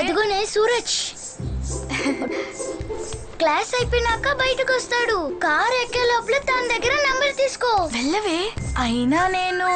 అదిగోనే Suraj class అయిపోయినాక బయటకు వస్తాడు. కార్ ఎక్కే లోపల తన దగ్గర నంబర్ తీసుకో. వెళ్ళవే. అయినా నేను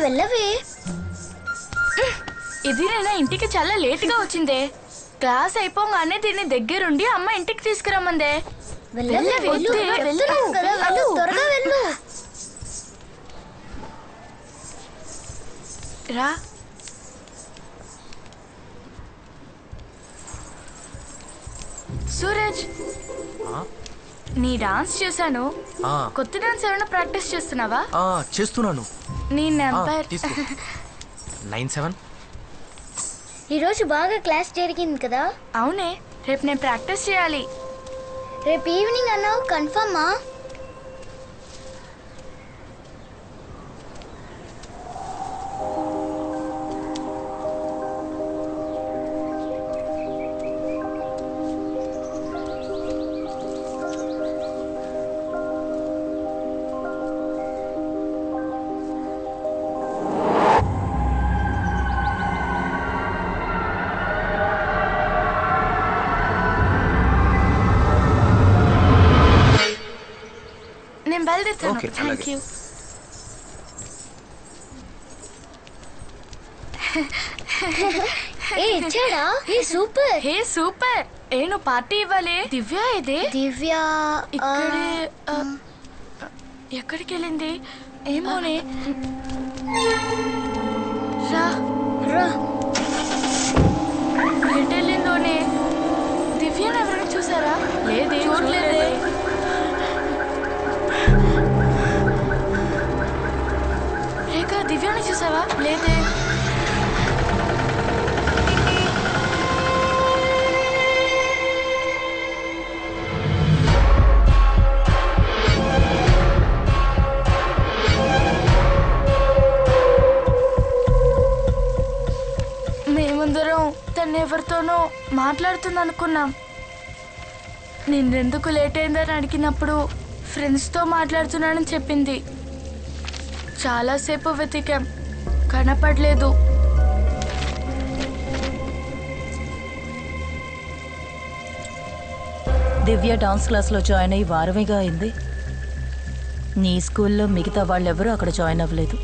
వెళ్ళవే. ఇది నేను ఇంటికి చాలా లేట్ గా వచ్చిందే. క్లాస్ అయిపోగానే దీన్ని దగ్గరుండి అమ్మ ఇంటికి తీసుకురమ్మందే. త్వరగా వెళ్ళు. రా. సూరజ్, నీ డాన్స్ చూసాను. కొత్త డాన్స్ ఏమైనా ప్రాక్టీస్ చేస్తున్నావా? చేస్తున్నాను. నీ నెంబర్ 97. ఈరోజు బాగా క్లాస్ జరిగింది కదా? అవునే, రేపు నేను ప్రాక్టీస్ చేయాలి. రేపు ఈవినింగ్ అన్నావు, కన్ఫర్మా? Thank you. ఇచ్చాడా? సూపర్. Hey super. నువ్వు పార్టీ ఇవ్వాలి. దివ్య ఇదే. దివ్య ఇక్కడే. ఎక్కడికి వెళ్ళింది ఏమోనే. రా రా. ఎటు వెళ్ళిందోనే. దివ్యను ఎవరైనా చూసారా? లేదే, చూడలేదే. రేఖ, దివ్యాని చూసావా? లేదే. మేమందరం తను ఎవరితోనో మాట్లాడుతుంది అనుకున్నాం. నిన్నెందుకు లేట్ అయిందని అడిగినప్పుడు ఫ్రెండ్స్తో మాట్లాడుతున్నానని చెప్పింది. చాలాసేపు వెతికాం, కనపడలేదు. దివ్య డాన్స్ క్లాస్లో జాయిన్ అయ్యి వారమేగా అయింది. నీ స్కూల్లో మిగతా వాళ్ళెవరూ అక్కడ జాయిన్ అవ్వలేదు.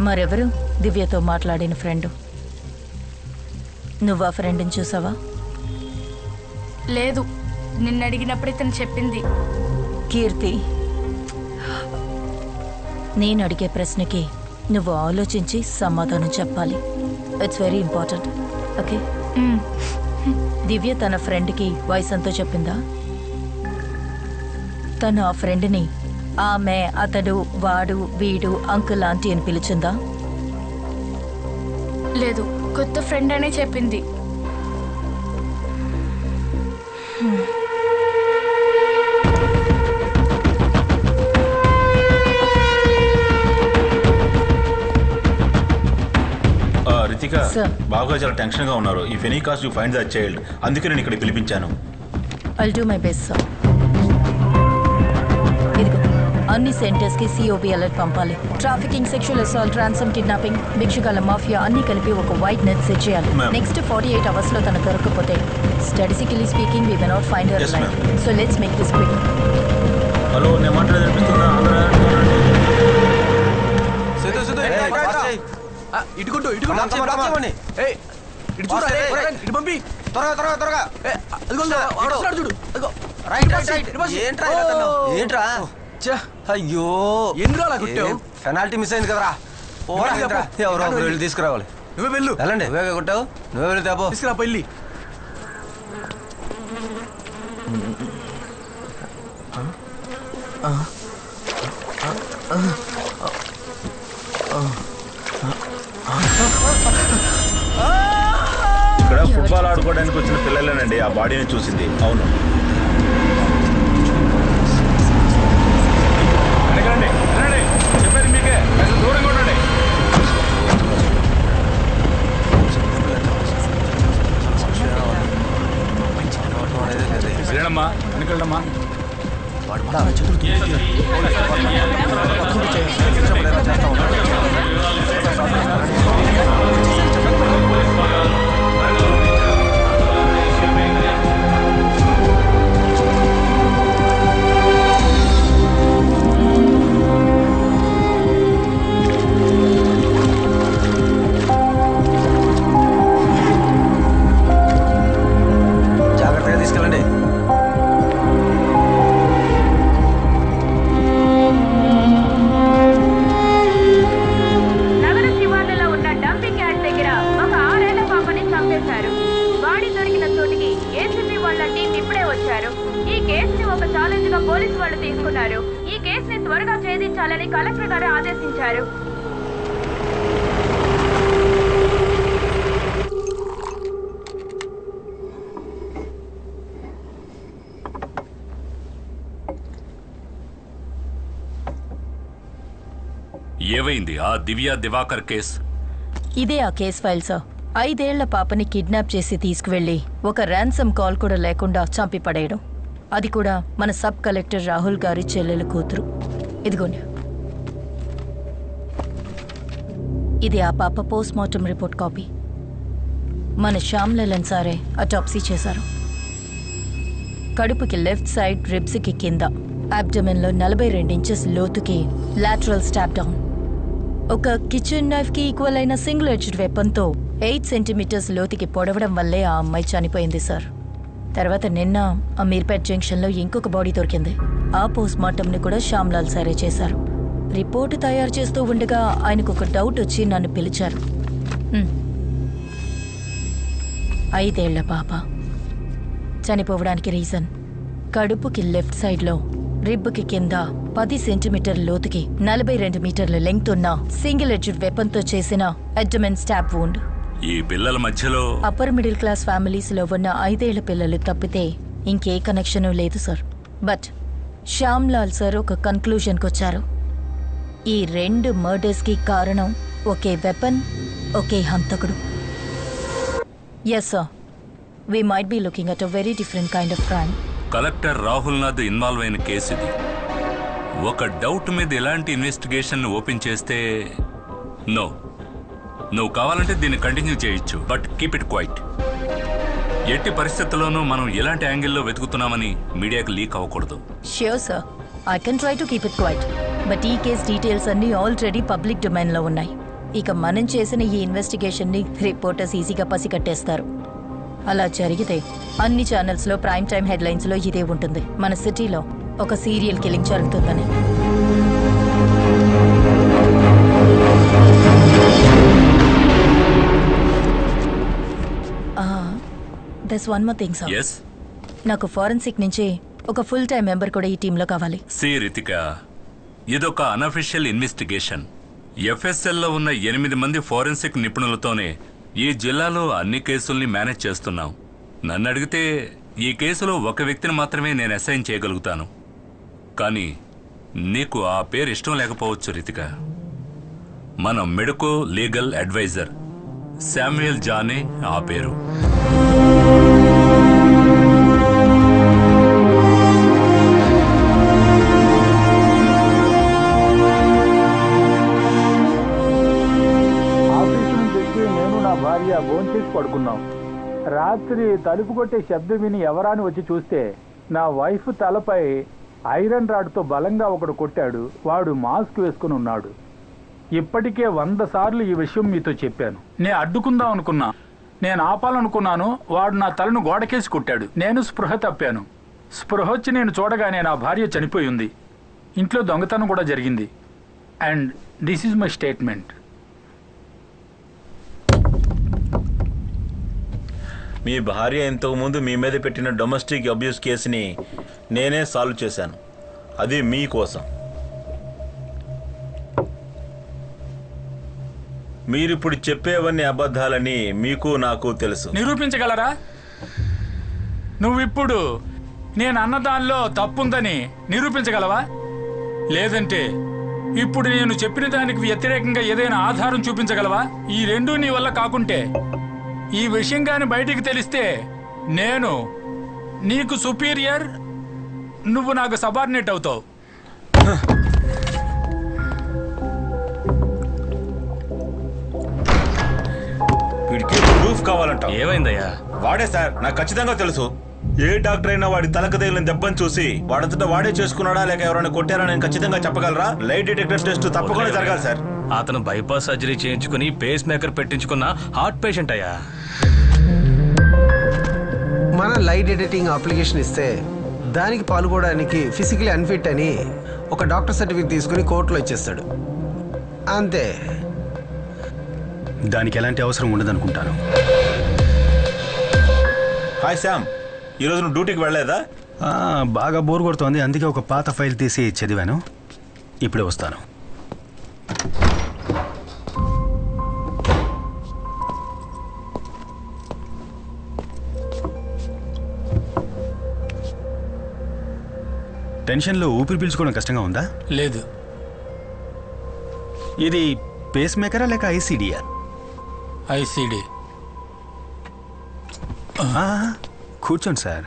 మరెవరు దివ్యతో మాట్లాడిన ఫ్రెండు? నువ్వు ఆ ఫ్రెండ్ని చూసావా? లేదు, నిన్న అడిగినప్పుడు ఇతను చెప్పింది. కీర్తి, నేను అడిగే ప్రశ్నకి నువ్వు ఆలోచించి సమాధానం చెప్పాలి. It's very important. ఓకే? దివ్య తన ఫ్రెండ్కి వయసు ఎంతో చెప్పిందా? తను ఆ ఫ్రెండ్ని ఆమె, అతడు, వాడు, వీడు, అంకుల్, ఆంటీ అని పిలిచిందా? లేదు, కొత్త ఫ్రెండ్ అనే చెప్పింది. రితిక, బాగా చాలా టెన్షన్ గా ఉన్నారు. If any cost you find the child, అందుకే నేను ఇక్కడ పిలిపించాను. I'll do my best sir. ఇదిగో అన్ని సెంటర్స్కి సిఓబి అలర్ట్ పంపాలి. Trafficking, sexual assault, ransom, kidnapping, భిక్షుకాల మాఫియా అన్ని కలిపి ఒక వైట్ నెట్ సెట్ చేయాలి. నెక్స్ట్ 48 hours లో తను దొరకకపోతే statistically speaking we may not find her life. So let's make this quick. Hello, నేను మాట్లాడేది వినిపిస్తుందా? ఇటుకుంటూ పంపి త్వరగా చూడు. ఏంట్రా? అయ్యో, పెనాల్టీ మిస్ అయింది కదరా. ఎవరో వెళ్ళి తీసుకురావాలి. నువ్వే వెళ్ళు. వెళ్ళండి. నువ్వే కొట్టావు, నువ్వే వెళ్ళి తేపో. తీసుకురా పెళ్ళి. ఇక్కడ ఫుట్బాల్ ఆడుకోవడానికి వచ్చిన పిల్లలేనండి ఆ బాడీని చూసింది. అవును. చెప్పేది మీకే, దూరంగా ఉండండి. వెళ్ళమ్మా, వెనకెళ్ళమ్మా. జాగ్రత్తగా తీసుకెళ్ళండి. నగర శివార్లలో ఉన్న డంపింగ్ యార్డ్ దగ్గర ఒక 6 ఏళ్ల పాపని చంపేశారు. బాడీ దొరికిన చోటికి ఏసీపీ వాళ్ళ టీం ఇప్పుడే వచ్చారు. ఈ కేసుని ఒక ఛాలెంజ్ గా పోలీసు వాళ్ళు తీసుకున్నారు. ఈ కేసుని త్వరగా ఛేదించాలని కలెక్టర్ గారు ఆదేశించారు. ఏవైంది ఆ దివ్య దివాకర్ కేసు? ఇదే ఆ కేస్ ఫైల్ సార్. 5 ఏళ్ల పాపని కిడ్నాప్ చేసి తీసుకువెళ్లి ఒక ర్యాన్సమ్ కాల్ కూడా లేకుండా చంపి పడేయడం. అది కూడా మన సబ్ కలెక్టర్ రాహుల్ గారి చెల్లెల కూతురు. ఇదిగోండి, ఇది ఆ పాప పోస్ట్ మార్టం రిపోర్ట్ కాపీ. మన శ్యామ్ లలన్ సారే అటాప్సీ చేశారు. కడుపుకి లెఫ్ట్ సైడ్, రిబ్స్కి కింద, అబ్డమెన్లో 42 ఇంచెస్ లోతుకి లాటరల్ స్టాప్ డౌన్. ఒక కిచెన్ నైఫ్ కి ఈక్వల్ అయిన సింగిల్ ఎడ్జ్డ్ వెపన్తో 8 సెంటీమీటర్స్ లోతుకి పొడవడం వల్లే ఆ అమ్మాయి చనిపోయింది సార్. తర్వాత నిన్న అమీర్పేట్ జంక్షన్లో ఇంకొక బాడీ దొరికింది. ఆ పోస్ట్ మార్టంని కూడా శ్యామ్లాల్ సారే చేశారు. రిపోర్టు తయారు చేస్తూ ఉండగా ఆయనకు ఒక డౌట్ వచ్చి నన్ను పిలిచారు. 5 ఏళ్ల పాప చనిపోవడానికి రీజన్ కడుపుకి లెఫ్ట్ సైడ్లో, రిబ్కి కింద 10 సెంటీమీటర్ల లోతుకి 42 మీటర్ల లెంగ్త్ ఉన్న సింగిల్ ఎడ్జ్డ్ వెపన్తో చేసిన అబ్డమెన్ స్టాబ్ వూండ్. ఈ పిల్లల మధ్యలో అప్పర్ మిడిల్ క్లాస్ ఫ్యామిలీస్ లో ఉన్న 5 ఏళ్ల పిల్లలు తప్పితే ఇంకే కనెక్షన్ లేదు sir. But Shyam Lal sir ఒక కన్క్లూజన్కి వచ్చారు. ఈ 2 మర్డర్స్ కి కారణం ఒకే వెపన్, ఒకే హంతకుడు. Yes sir, we might be looking at a very different kind of crime. Collector Rahul Nath involve అయిన కేసు ఇది. ఒక డౌట్ మీద ఎలాంటి ఇన్వెస్టిగేషన్ ఓపెన్ చేస్తే నో, నువ్వు కావాలంటే దీన్ని కంటిన్యూ చేయొచ్చు, బట్ కీప్ ఇట్ క్వైట్. ఎట్టి పరిస్థితుల్లోనూ మనం ఎలాంటి యాంగిల్లో వెతుకుతున్నామని మీడియాకి లీక్ అవ్వకూడదు. Sure sir, I can try to keep it quiet. But ఈ కేస్ డీటెయిల్స్ అన్నీ ఆల్రెడీ పబ్లిక్ డొమైన్లో ఉన్నాయి. ఇక మనం చేసిన ఈ ఇన్వెస్టిగేషన్ని రిపోర్టర్స్ ఈజీగా పసిగట్టేస్తారు. అలా జరిగితే అన్ని ఛానల్స్లో ప్రైమ్ టైమ్ హెడ్లైన్స్లో ఇదే ఉంటుంది, మన సిటీలో ఒక సీరియల్ కిల్లింగ్ జరుగుతుందని. That's one more thing sir. yes నాకు ఫారెన్సిక్ నుంచి ఒక ఫుల్ టైం మెంబర్ కూడా ఈ టీంలో కావాలి. సి రితిక, ఇదొక అనఫిషియల్ ఇన్వెస్టిగేషన్. ఎఫ్ఎస్ఎల్లో ఉన్న 8 మంది ఫోరెన్సిక్ నిపుణులతోనే ఈ జిల్లాలో అన్ని కేసుల్ని మేనేజ్ చేస్తున్నాం. నన్ను అడిగితే ఈ కేసులో ఒక వ్యక్తిని మాత్రమే నేను అసైన్ చేయగలుగుతాను. కానీ నీకు ఆ పేరు ఇష్టం లేకపోవచ్చు రితిక. మన మెడికో లీగల్ అడ్వైజర్ శామ్యుయల్ జానే ఆ పేరు. భార్య భోంచేసి పడుకున్నాం. రాత్రి తలుపు కొట్టే శబ్దం విని ఎవరాని వచ్చి చూస్తే నా వైఫ్ తలపై ఐరన్ రాడ్తో బలంగా ఒకడు కొట్టాడు. వాడు మాస్క్ వేసుకుని ఉన్నాడు. ఇప్పటికే 100 సార్లు ఈ విషయం మీతో చెప్పాను. నేను అడ్డుకుందాం అనుకున్నా, నేను ఆపాలనుకున్నాను. వాడు నా తలను గోడకేసి కొట్టాడు. నేను స్పృహ తప్పాను. స్పృహ వచ్చి నేను చూడగానే నా భార్య చనిపోయి ఉంది. ఇంట్లో దొంగతనం కూడా జరిగింది. And this is my statement. మీ భార్య ఇంతకుముందు మీ మీద పెట్టిన డొమెస్టిక్ అబ్యూస్ కేసుని నేనే సాల్వ్ చేశాను. అది మీకోసం. మీరిప్పుడు చెప్పేవన్నీ అబద్ధాలని మీకు నాకు తెలుసు. నిరూపించగలరా? నువ్విప్పుడు నేను అన్నదానిలో తప్పుందని నిరూపించగలవా? లేదంటే ఇప్పుడు నేను చెప్పిన దానికి వ్యతిరేకంగా ఏదైనా ఆధారం చూపించగలవా? ఈ రెండూ నీ వల్ల కాకుంటే ఈ విషయం గాని బయటికి తెలిస్తే నేను నీకు సుపీరియర్, నువ్వు నాకు సబార్డినేట్ అవుతావు. వీడికి ప్రూఫ్ కావాలంట. ఏమైందయ్యా? వాడే సార్, నాకు ఖచ్చితంగా తెలుసు. ఏ డాక్టర్ అయినా వాడి తలకు తగిలిన దెబ్బను చూసి వాడంతటా వాడే చేసుకున్నాడా లేక ఎవరైనా కొట్టారా నేను ఖచ్చితంగా చెప్పగలరా? లైట్ డిటెక్టర్ టెస్ట్ తప్పకుండా జరగాలి సార్. అతను బైపాస్ సర్జరీ చేయించుకుని పేస్ మేకర్ పెట్టించుకున్న హార్ట్ పేషెంట్ అయ్యా. మన లైట్ డిటెక్టింగ్ అప్లికేషన్ ఇస్తే దానికి పాల్గొనడానికి ఫిజికలీ అన్ఫిట్ అని ఒక డాక్టర్ సర్టిఫికేట్ తీసుకుని కోర్టులో ఇచ్చేస్తాడు, అంతే. దానికి ఎలాంటి అవసరం ఉండదనుకుంటాను. హాయ్ శామ్, ఈరోజు నువ్వు డ్యూటీకి వెళ్ళలేదా? బాగా బోర్ కొడుతోంది, అందుకే ఒక పాత ఫైల్ తీసి చదివాను. ఇప్పుడే వస్తాను. టెన్షన్లో ఊపిరి పీల్చుకోవడం కష్టంగా ఉందా? లేదు. ఇది పేస్ మేకరా లేక ఐసీడీయా? ఐసీడీ. కూర్చోండి సార్,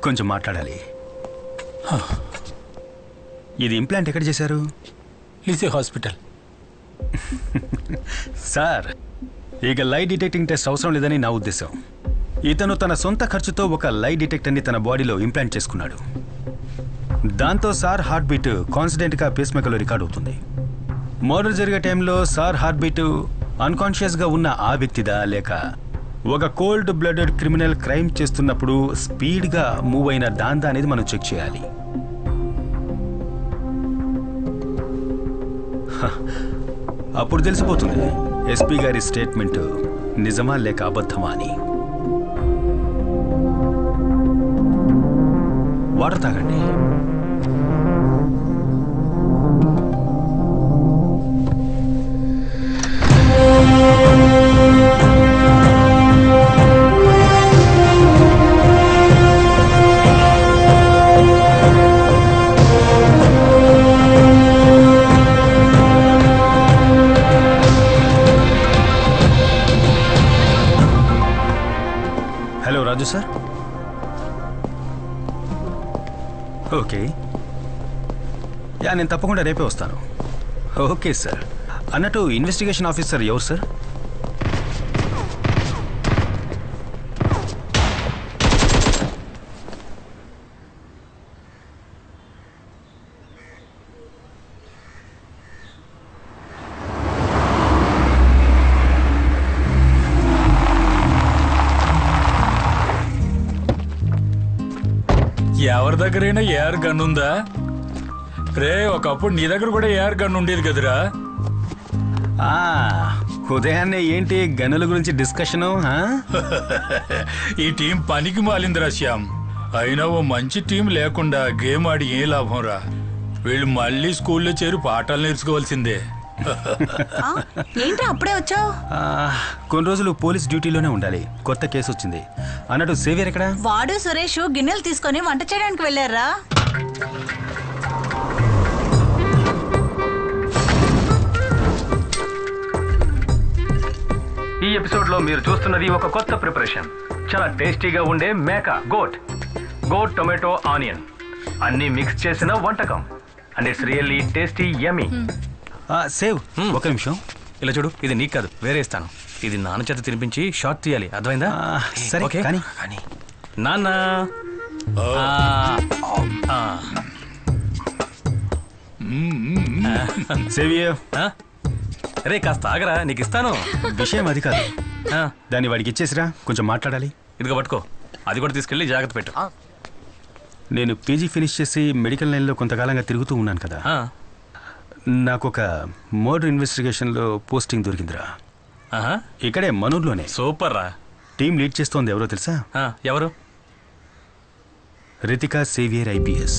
కొంచెం మాట్లాడాలి. ఇది ఇంప్లాంట్ ఎక్కడ చేశారు? లిసీ హాస్పిటల్. సార్, ఇక లై డిటెక్టింగ్ టెస్ట్ అవసరం లేదని నా ఉద్దేశం. ఇతను తన సొంత ఖర్చుతో ఒక లై డిటెక్టర్ని తన బాడీలో ఇంప్లాంట్ చేసుకున్నాడు. దాంతో సార్ హార్ట్ బీట్ కాన్స్టెంట్గా పేస్ మేకర్లో రికార్డ్ అవుతుంది. మర్డర్ జరిగే టైంలో సార్ హార్ట్ బీట్ అన్కాన్షియస్గా ఉన్న ఆ వ్యక్తిదా లేక ఒక కోల్డ్ బ్లడెడ్ క్రిమినల్ క్రైమ్ చేస్తున్నప్పుడు స్పీడ్గా మూవ్ అయిన దాందా అనేది మనం చెక్ చేయాలి. అప్పుడు తెలిసిపోతుంది ఎస్పీ గారి స్టేట్మెంట్ నిజమా లేక అబద్ధమా అని. వాటర్ తాగండి. హలో రాజు సార్. ఓకే, నేను తప్పకుండా రేపే వస్తాను. Okay sir. అన్నట్టు ఇన్వెస్టిగేషన్ ఆఫీసర్ ఎవరు సార్? ఎవరి దగ్గరైనా ఏఆర్ గన్ ఉందా రే? ఒకప్పుడు నీ దగ్గర కూడా ఏఆర్ గన్ ఉండేది కదరా. ఉదయాన్నే ఏంటి గనుల గురించి డిస్కషను? ఈ టీం పనికి మాలిందిరా శ్యామ్. అయినా ఓ మంచి టీం లేకుండా గేమ్ ఆడి ఏ లాభం రా? వీళ్ళు మళ్ళీ స్కూల్లో చేరి పాఠాలు నేర్చుకోవాల్సిందే. ఏంటి అప్పుడే వచ్చావు? కొన్ని రోజులు పోలీస్ డ్యూటీలోనే ఉండాలి. కొత్త కేసు వచ్చింది. అన్నట్టు సేవియర్ ఎక్కడ? వాడు సురేష్ గిన్నెలు తీసుకొని వంట చేయడానికి వెళ్ళారా? ఈ ఎపిసోడ్ లో మీరు చూస్తున్నది ఒక కొత్త ప్రిపరేషన్. చాలా టేస్టీగా ఉండే మేక గోట్ టొమాటో ఆనియన్ అన్ని మిక్స్ చేసిన వంటకం. And it's really tasty yummy. Save ఒక నిమిషం. ఇలా చూడు, ఇది నీకు కాదు, వేరే ఇస్తాను. ఇది నాన్న చేత తినిపించి షార్ట్ తీయాలి, అర్థమైందా? సరే, ఓకే కానీ నాన్న. సేవియర్ రే కాస్త ఆగరా, నీకు ఇస్తాను. విషయం అది కాదు, దాన్ని వాడికి ఇచ్చేసిరా, కొంచెం మాట్లాడాలి. ఇదిగో పట్టుకో, అది కూడా తీసుకెళ్ళి జాగ్రత్త పెట్టు. నేను పీజీ ఫినిష్ చేసి మెడికల్ లైన్లో కొంతకాలంగా తిరుగుతూ ఉన్నాను కదా. నాకు ఒక మర్డర్ ఇన్వెస్టిగేషన్లో పోస్టింగ్ దొరికిందిరా. ఇక్కడే మనూర్లోనే. సూపర్ రా. టీం లీడ్ చేస్తోంది ఎవరో తెలుసా? ఎవరు? Ritika saviour IPS.